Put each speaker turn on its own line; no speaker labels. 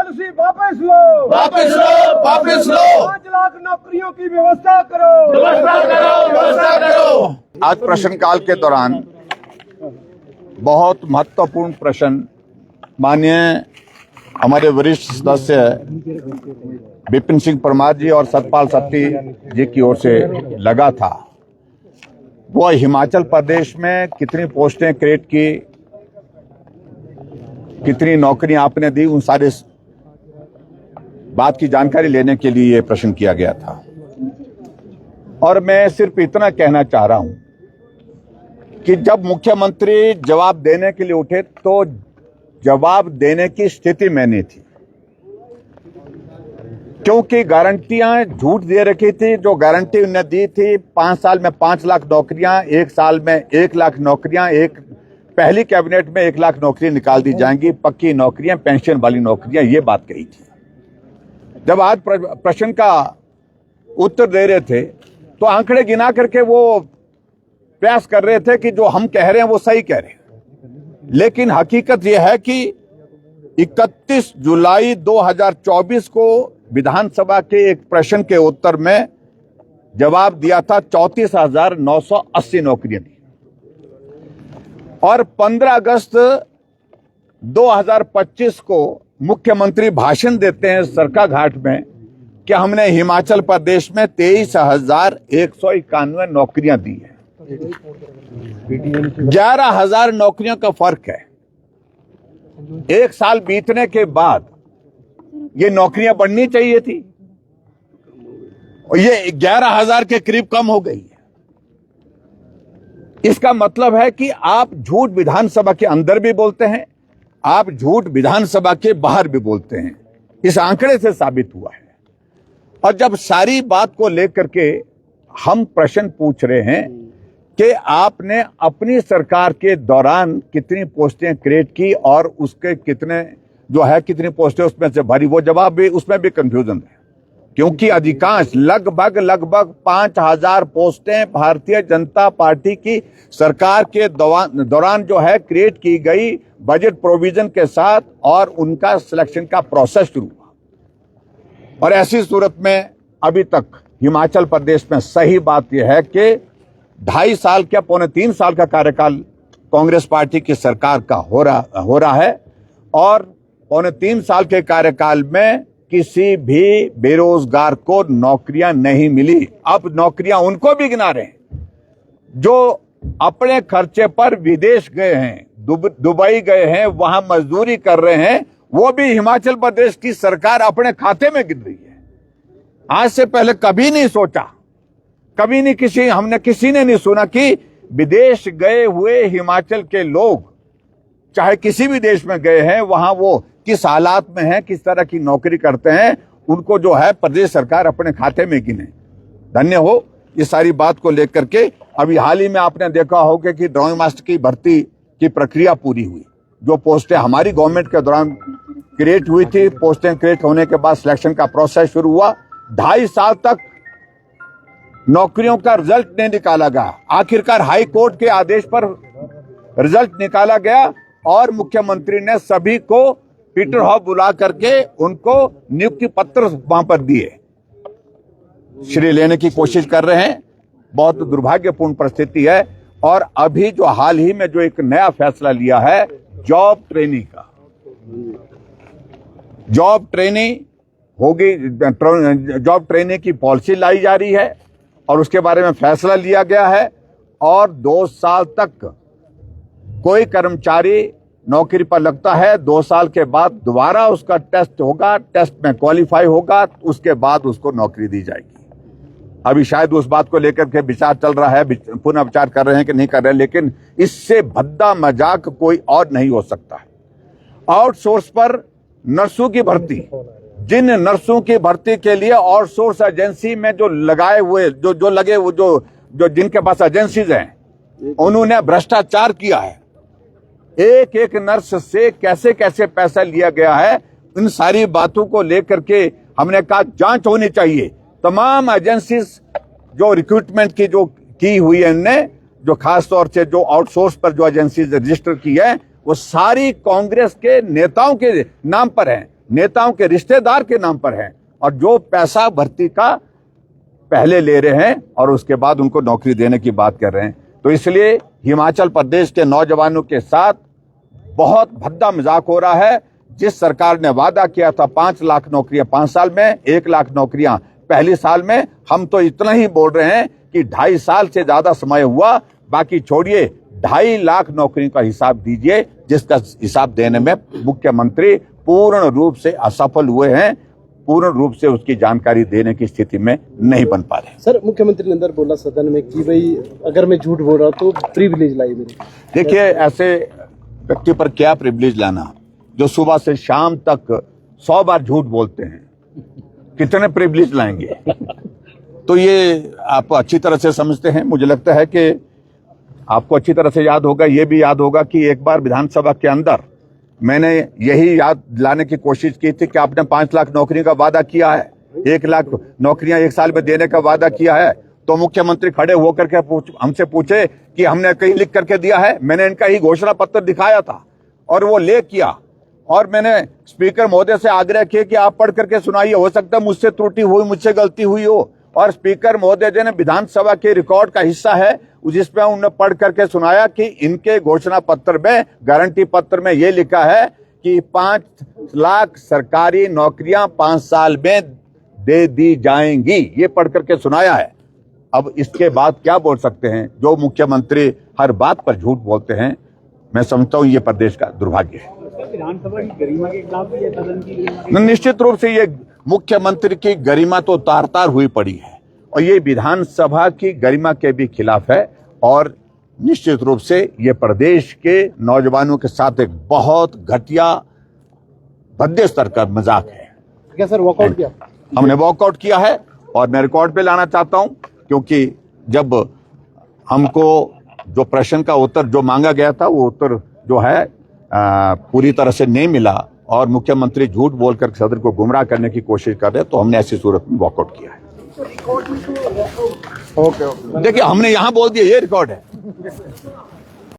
Policy वापस लो,
वापस लो, वापस लो।
5 लाख नौकरियों की व्यवस्था करो,
व्यवस्था करो, व्यवस्था करो।
आज प्रश्नकाल के दौरान बहुत महत्वपूर्ण प्रश्न माननीय हमारे वरिष्ठ सदस्य विपिन सिंह परमार जी और सतपाल सत्ती जी की ओर से लगा था। वो हिमाचल प्रदेश में कितनी पोस्टें क्रिएट की, कितनी नौकरियां आपने दी, उन सारे बात की जानकारी लेने के लिए ये प्रश्न किया गया था। और मैं सिर्फ इतना कहना चाह रहा हूं कि जब मुख्यमंत्री जवाब देने के लिए उठे तो जवाब देने की स्थिति में नहीं थी, क्योंकि गारंटियां झूठ दे रखी थी। जो गारंटी उन्हें दी थी 5 साल में 5 लाख नौकरियां, 1 साल में 1 लाख नौकरियां, एक पहली कैबिनेट में 1 लाख नौकरियां निकाल दी जाएंगी, पक्की नौकरियां, पेंशन वाली नौकरियां, ये बात कही थी। जब आज प्रश्न का उत्तर दे रहे थे तो आंकड़े गिना करके वो प्रयास कर रहे थे कि जो हम कह रहे हैं वो सही कह रहे हैं, लेकिन हकीकत यह है कि 31 जुलाई 2024 को विधानसभा के एक प्रश्न के उत्तर में जवाब दिया था 34,980 नौकरियां दी, और 15 अगस्त 2025 को मुख्यमंत्री भाषण देते हैं सरका घाट में कि हमने हिमाचल प्रदेश में 23,191 नौकरियां दी हैं। 11,000 नौकरियों का फर्क है। 1 साल बीतने के बाद ये नौकरियां बढ़नी चाहिए थी और ये 11,000 के करीब कम हो गई है। इसका मतलब है कि आप झूठ विधानसभा के अंदर भी बोलते हैं, आप झूठ विधानसभा के बाहर भी बोलते हैं। इस आंकड़े से साबित हुआ है। और जब सारी बात को लेकर के हम प्रश्न पूछ रहे हैं कि आपने अपनी सरकार के दौरान कितनी पोस्टें क्रिएट की और उसके कितने जो है कितनी पोस्टें उसमें से भरी, वो जवाब भी उसमें भी कंफ्यूजन है, क्योंकि अधिकांश लगभग 5,000 पोस्टें भारतीय जनता पार्टी की सरकार के दौरान जो है क्रिएट की गई बजट प्रोविजन के साथ, और उनका सिलेक्शन का प्रोसेस शुरू हुआ। और ऐसी सूरत में अभी तक हिमाचल प्रदेश में सही बात यह है कि 2.5 साल क्या 3.25 साल का कार्यकाल कांग्रेस पार्टी की सरकार का हो रहा है, और 3.25 साल के कार्यकाल में किसी भी बेरोजगार को नौकरियां नहीं मिली। अब नौकरियां उनको भी गिना रहे हैं जो अपने खर्चे पर विदेश गए हैं, दुबई गए हैं, वहां मजदूरी कर रहे हैं, वो भी हिमाचल प्रदेश की सरकार अपने खाते में गिन रही है। आज से पहले कभी नहीं सोचा, कभी नहीं हमने किसी ने नहीं सुना कि विदेश गए हुए हिमाचल के लोग चाहे किसी भी देश में गए हैं, वहां वो किस हालात में हैं, किस तरह की नौकरी करते हैं, उनको जो है प्रदेश सरकार अपने खाते में गिने। धन्य हो ये सारी बात को लेकर के। अभी हाल ही में आपने देखा होगा कि ड्राइंग मास्टर की भर्ती की प्रक्रिया पूरी हुई। जो पोस्टें हमारी गवर्नमेंट के दौरान क्रिएट हुई थी, पोस्टें क्रिएट होने के बाद सिलेक्शन का प्रोसेस शुरू हुआ। 2.5 साल तक नौकरियों का रिजल्ट नहीं निकाला गया। आखिरकार हाई कोर्ट के आदेश पर रिजल्ट निकाला गया और मुख्यमंत्री ने सभी को पीटर हॉफ बुला करके उनको नियुक्ति पत्र वहां पर दिए, श्रेय लेने की कोशिश कर रहे हैं। बहुत दुर्भाग्यपूर्ण परिस्थिति है। और अभी जो हाल ही में जो एक नया फैसला लिया है जॉब ट्रेनिंग का, जॉब ट्रेनिंग होगी, जॉब ट्रेनिंग की पॉलिसी लाई जा रही है और उसके बारे में फैसला लिया गया है। और 2 साल तक कोई कर्मचारी नौकरी पर लगता है, 2 साल के बाद दोबारा उसका टेस्ट होगा, टेस्ट में क्वालिफाई होगा, उसके बाद उसको नौकरी दी जाएगी। अभी शायद उस बात को लेकर के विचार चल रहा है, पुनः विचार कर रहे हैं कि नहीं कर रहे हैं, लेकिन इससे भद्दा मजाक कोई और नहीं हो सकता है। आउटसोर्स पर नर्सों की भर्ती, जिन नर्सों की भर्ती के लिए आउटसोर्स एजेंसी में जो लगाए हुए जो जिनके पास एजेंसीज हैं, उन्होंने भ्रष्टाचार किया है। एक नर्स से कैसे कैसे पैसा लिया गया है, इन सारी बातों को लेकर के हमने कहा जांच होनी चाहिए। तमाम एजेंसीज जो रिक्रूटमेंट की जो की हुई है, इनने जो खास तौर से जो आउटसोर्स पर जो एजेंसीज रजिस्टर की है, वो सारी कांग्रेस के नेताओं के नाम पर हैं। नेताओं के रिश्तेदार के नाम पर है और जो पैसा भर्ती का पहले ले रहे हैं और उसके बाद उनको नौकरी देने की बात कर रहे हैं। तो इसलिए हिमाचल प्रदेश के नौजवानों के साथ बहुत भद्दा मजाक हो रहा है। जिस सरकार ने वादा किया था 5 लाख नौकरियां 5 साल में, 1 लाख नौकरियां पहले साल में, हम तो इतना ही बोल रहे हैं कि 2.5 साल से ज्यादा समय हुआ, बाकी छोड़िए 2.5 लाख नौकरियों का हिसाब दीजिए, जिसका हिसाब देने में मुख्यमंत्री पूर्ण रूप से असफल हुए हैं, पूर्ण रूप से उसकी जानकारी देने की स्थिति में नहीं बन पा रहे।
सर, मुख्यमंत्री ने अंदर बोला सदन में कि भाई अगर मैं झूठ बोल रहा हूं तो प्रिविलेज लाई मेरे।
देखिए, ऐसे व्यक्ति पर क्या प्रिविलेज लाना जो सुबह से शाम तक 100 बार झूठ बोलते हैं, कितने प्रिविलेज लाएंगे? तो ये आप अच्छी तरह से समझते हैं। मुझे लगता है कि आपको अच्छी तरह से याद होगा, ये भी याद होगा कि एक बार विधानसभा के अंदर मैंने यही याद दिलाने की कोशिश की थी कि आपने 5 लाख नौकरी का वादा किया है, 1 लाख नौकरियां 1 साल में देने का वादा किया है। तो मुख्यमंत्री खड़े होकर के हमसे पूछे कि हमने कहीं लिख करके दिया है? मैंने इनका ही घोषणा पत्र दिखाया था और वो ले किया, और मैंने स्पीकर महोदय से आग्रह किया कि आप पढ़ करके सुनाइए, हो सकता है मुझसे त्रुटि हुई, मुझसे गलती हुई हो। और स्पीकर महोदय जी ने विधानसभा के रिकॉर्ड का हिस्सा है जिसमें उन्होंने पढ़ करके सुनाया कि इनके घोषणा पत्र में, गारंटी पत्र में ये लिखा है कि 5 लाख सरकारी नौकरियां 5 साल में दे दी जाएंगी, ये पढ़ करके सुनाया है। अब इसके बाद क्या बोल सकते हैं? जो मुख्यमंत्री हर बात पर झूठ बोलते हैं, मैं समझता हूं ये प्रदेश का दुर्भाग्य है।
विधानसभा की गरिमा के खिलाफ भी है, सदन की गरिमा।
निश्चित रूप से ये मुख्यमंत्री की गरिमा तो तार तार हुई पड़ी है और ये विधानसभा की गरिमा के भी खिलाफ है, और निश्चित रूप से ये प्रदेश के नौजवानों के साथ एक बहुत घटिया भद्दे स्तर का मजाक है।
क्या सर वॉकआउट किया?
हमने वॉकआउट किया है और मैं रिकॉर्ड पे लाना चाहता हूं, क्योंकि जब हमको जो प्रश्न का उत्तर जो मांगा गया था वो उत्तर जो है पूरी तरह से नहीं मिला और मुख्यमंत्री झूठ बोलकर सदन को गुमराह करने की कोशिश कर रहे, तो हमने ऐसी सूरत में वॉकआउट किया है।
ओके।
देखिए, हमने यहां बोल दिया, ये रिकॉर्ड है।